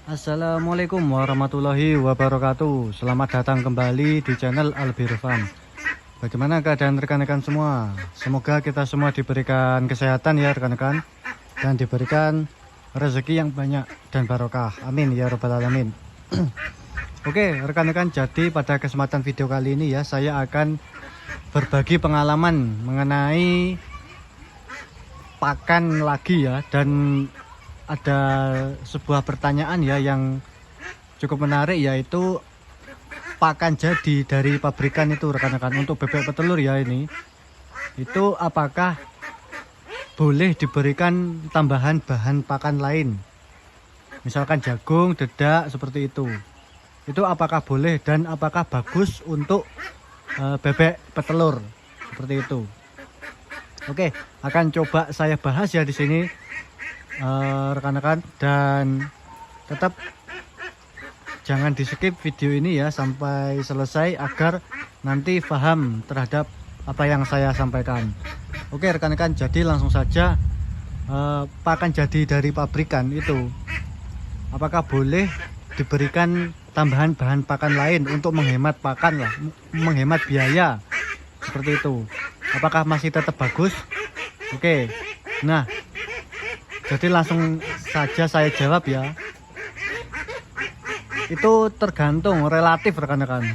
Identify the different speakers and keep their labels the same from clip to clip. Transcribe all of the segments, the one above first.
Speaker 1: Assalamualaikum warahmatullahi wabarakatuh. Selamat datang kembali di channel Albir Farm. Bagaimana keadaan rekan-rekan semua? Semoga kita semua diberikan kesehatan ya rekan-rekan, dan diberikan rezeki yang banyak dan barokah. Amin ya robbal alamin. Oke rekan-rekan, jadi pada kesempatan video kali ini ya, saya akan berbagi pengalaman mengenai pakan lagi ya, dan ada sebuah pertanyaan ya yang cukup menarik, yaitu pakan jadi dari pabrikan itu rekan-rekan untuk bebek petelur ya. Ini itu apakah boleh diberikan tambahan bahan pakan lain, misalkan jagung, dedak seperti itu apakah boleh dan apakah bagus untuk bebek petelur seperti itu? Oke, akan coba saya bahas ya di sini rekan-rekan, dan tetap jangan di skip video ini ya sampai selesai agar nanti paham terhadap apa yang saya sampaikan. Oke rekan-rekan, jadi langsung saja, pakan jadi dari pabrikan itu apakah boleh diberikan tambahan bahan pakan lain untuk menghemat pakan lah, menghemat biaya seperti itu, apakah masih tetap bagus? Oke, nah jadi langsung saja saya jawab ya. Itu tergantung, relatif rekan-rekan.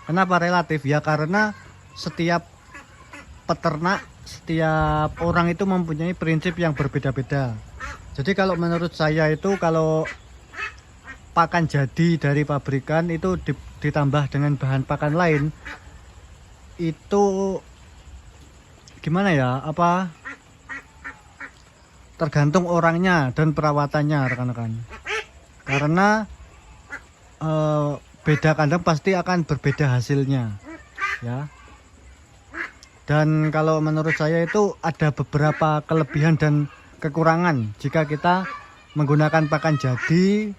Speaker 1: Kenapa relatif? Ya karena setiap peternak, setiap orang itu mempunyai prinsip yang berbeda-beda. Jadi kalau menurut saya itu, kalau pakan jadi dari pabrikan itu ditambah dengan bahan pakan lain, itu gimana ya, tergantung orangnya dan perawatannya rekan-rekan. Karena beda kandang pasti akan berbeda hasilnya ya. Dan kalau menurut saya itu ada beberapa kelebihan dan kekurangan jika kita menggunakan pakan jadi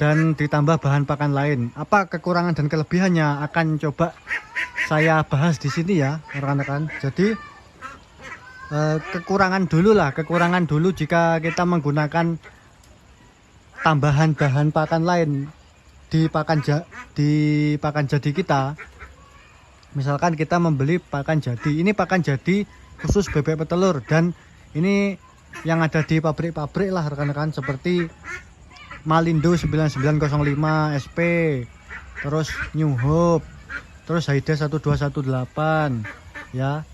Speaker 1: dan ditambah bahan pakan lain. Apa kekurangan dan kelebihannya akan coba saya bahas di sini ya rekan-rekan. Jadi kekurangan dulu jika kita menggunakan tambahan bahan pakan lain di pakan jadi kita. Misalkan kita membeli pakan jadi, ini pakan jadi khusus bebek petelur, dan ini yang ada di pabrik-pabrik lah rekan-rekan, seperti Malindo 9905 SP, terus New Hope, terus Haida 1218 ya,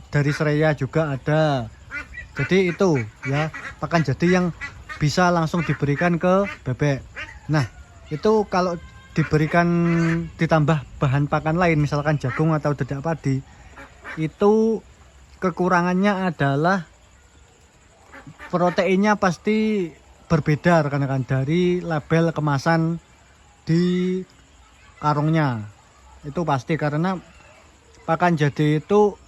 Speaker 1: dari Sreya juga ada. Jadi itu ya pakan jadi yang bisa langsung diberikan ke bebek. Nah itu kalau diberikan ditambah bahan pakan lain, misalkan jagung atau dedak padi, itu kekurangannya adalah proteinnya pasti berbeda rekan-rekan dari label kemasan di karungnya. Itu pasti, karena pakan jadi itu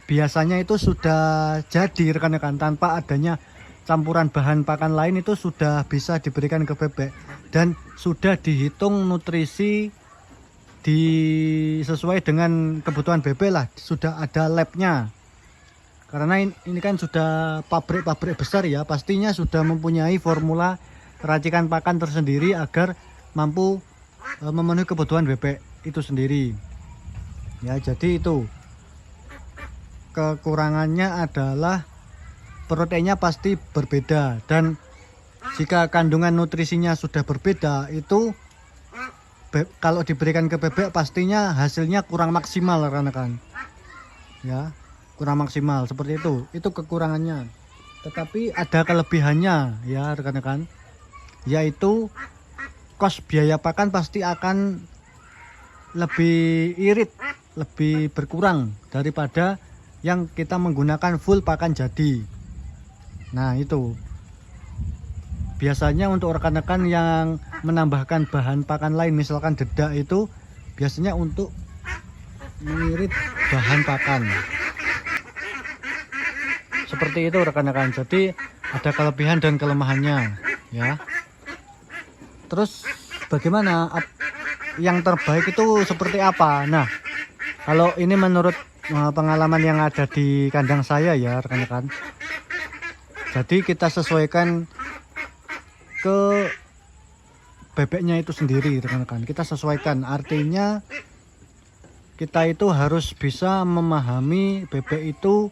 Speaker 1: biasanya itu sudah jadi rekan-rekan, tanpa adanya campuran bahan pakan lain itu sudah bisa diberikan ke bebek, dan sudah dihitung nutrisi sesuai dengan kebutuhan bebek lah, sudah ada labnya. Karena ini kan sudah pabrik-pabrik besar ya, pastinya sudah mempunyai formula racikan pakan tersendiri agar mampu memenuhi kebutuhan bebek itu sendiri ya. Jadi itu kekurangannya adalah proteinnya pasti berbeda, dan jika kandungan nutrisinya sudah berbeda, itu kalau diberikan ke bebek pastinya hasilnya kurang maksimal rekan-rekan ya, kurang maksimal seperti itu kekurangannya. Tetapi ada kelebihannya ya rekan-rekan, yaitu kos biaya pakan pasti akan lebih irit, lebih berkurang daripada yang kita menggunakan full pakan jadi. Nah itu biasanya untuk rekan-rekan yang menambahkan bahan pakan lain, misalkan dedak, itu biasanya untuk mengirit bahan pakan seperti itu rekan-rekan. Jadi ada kelebihan dan kelemahannya ya. Terus bagaimana yang terbaik itu seperti apa? Nah kalau ini menurut pengalaman yang ada di kandang saya ya rekan-rekan, jadi kita sesuaikan ke bebeknya itu sendiri rekan-rekan. Kita sesuaikan, artinya kita itu harus bisa memahami bebek itu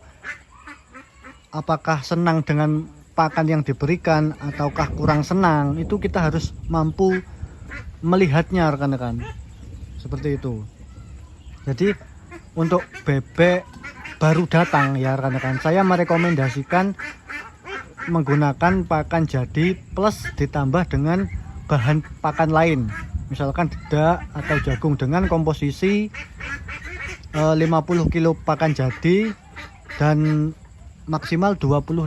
Speaker 1: apakah senang dengan pakan yang diberikan ataukah kurang senang. Itu kita harus mampu melihatnya rekan-rekan, seperti itu. Jadi untuk bebek baru datang ya rekan-rekan, saya merekomendasikan menggunakan pakan jadi plus ditambah dengan bahan pakan lain, misalkan dedak atau jagung dengan komposisi 50 kilo pakan jadi dan maksimal 20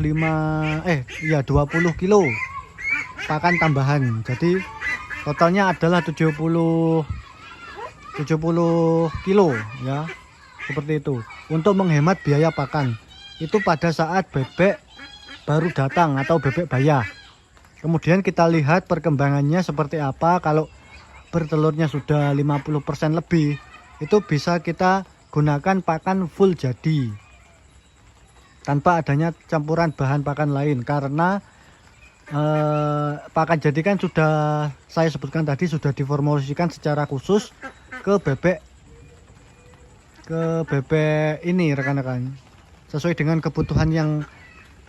Speaker 1: kilo pakan tambahan. Jadi totalnya adalah 70 kilo ya, seperti itu, untuk menghemat biaya pakan itu pada saat bebek baru datang atau bebek bayah. Kemudian kita lihat perkembangannya seperti apa. Kalau bertelurnya sudah 50% lebih, itu bisa kita gunakan pakan full jadi tanpa adanya campuran bahan pakan lain, karena pakan jadi kan sudah saya sebutkan tadi, sudah diformulasikan secara khusus ke bebek ini rekan-rekan, sesuai dengan kebutuhan yang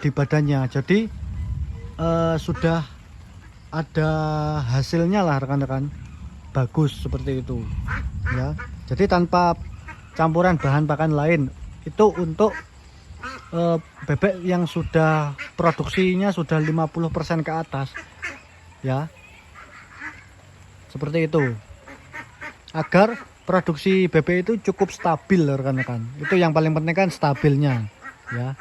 Speaker 1: di badannya. Jadi sudah ada hasilnya lah rekan-rekan, bagus seperti itu ya. Jadi tanpa campuran bahan pakan lain, itu untuk bebek yang sudah produksinya sudah 50% ke atas ya, seperti itu, agar produksi bebek itu cukup stabil rekan-rekan. Itu yang paling penting kan, stabilnya ya.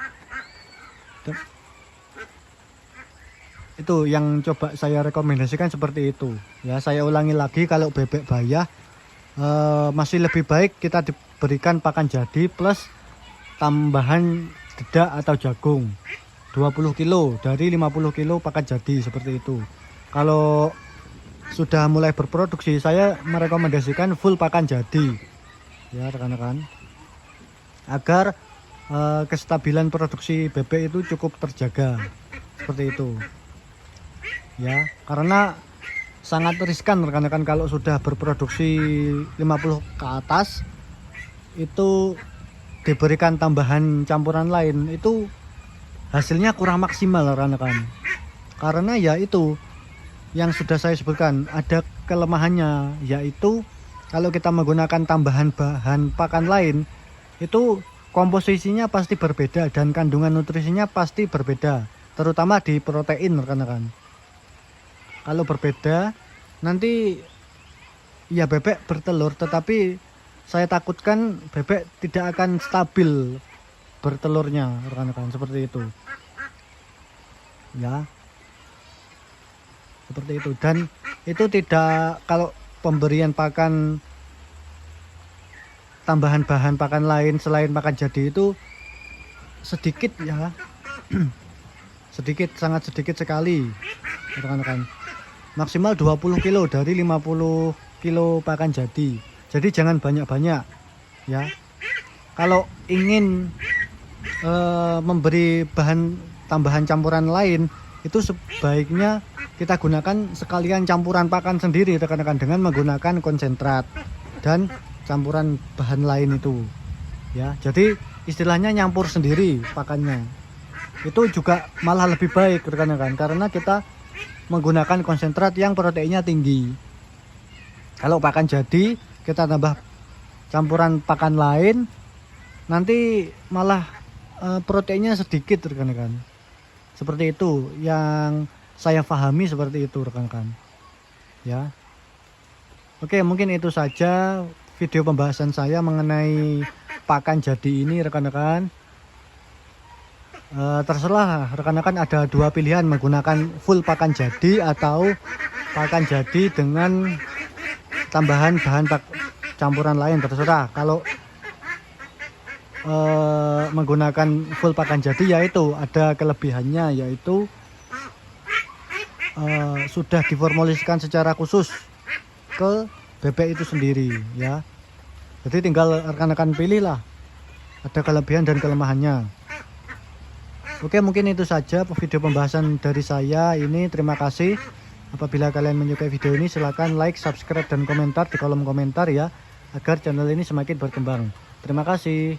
Speaker 1: Itu yang coba saya rekomendasikan seperti itu ya. Saya ulangi lagi, kalau bebek bayah masih lebih baik kita diberikan pakan jadi plus tambahan dedak atau jagung 20 kilo dari 50 kilo pakan jadi, seperti itu. Kalau sudah mulai berproduksi, saya merekomendasikan full pakan jadi ya rekan-rekan, agar kestabilan produksi bebek itu cukup terjaga, seperti itu ya. Karena sangat riskan rekan-rekan kalau sudah berproduksi 50 ke atas, itu diberikan tambahan campuran lain, itu hasilnya kurang maksimal rekan-rekan. Karena ya itu yang sudah saya sebutkan, ada kelemahannya, yaitu kalau kita menggunakan tambahan bahan pakan lain, itu komposisinya pasti berbeda dan kandungan nutrisinya pasti berbeda, terutama di protein rekan-rekan. Kalau berbeda, nanti ya bebek bertelur, tetapi saya takutkan bebek tidak akan stabil bertelurnya rekan-rekan, seperti itu ya, seperti itu. Dan itu tidak, kalau pemberian pakan tambahan bahan pakan lain selain pakan jadi itu sedikit ya sedikit, sangat sedikit sekali rekan-rekan, maksimal 20 kilo dari 50 kilo pakan jadi. Jadi jangan banyak-banyak ya. Kalau ingin memberi bahan tambahan campuran lain, itu sebaiknya kita gunakan sekalian campuran pakan sendiri rekan-rekan, dengan menggunakan konsentrat dan campuran bahan lain itu ya. Jadi istilahnya nyampur sendiri pakannya, itu juga malah lebih baik rekan-rekan, karena kita menggunakan konsentrat yang proteinnya tinggi. Kalau pakan jadi kita tambah campuran pakan lain, nanti malah proteinnya sedikit rekan-rekan, seperti itu yang saya pahami, seperti itu rekan-rekan ya. Oke, mungkin itu saja video pembahasan saya mengenai pakan jadi ini rekan-rekan. Terserah rekan-rekan, ada dua pilihan, menggunakan full pakan jadi atau pakan jadi dengan tambahan bahan campuran lain, terserah. Kalau menggunakan full pakan jadi, yaitu ada kelebihannya, yaitu sudah diformulasikan secara khusus ke bebek itu sendiri ya. Jadi tinggal rekan-rekan pilih lah, ada kelebihan dan kelemahannya. Oke, mungkin itu saja video pembahasan dari saya ini. Terima kasih. Apabila kalian menyukai video ini, silahkan like, subscribe, dan komentar di kolom komentar ya, agar channel ini semakin berkembang. Terima kasih.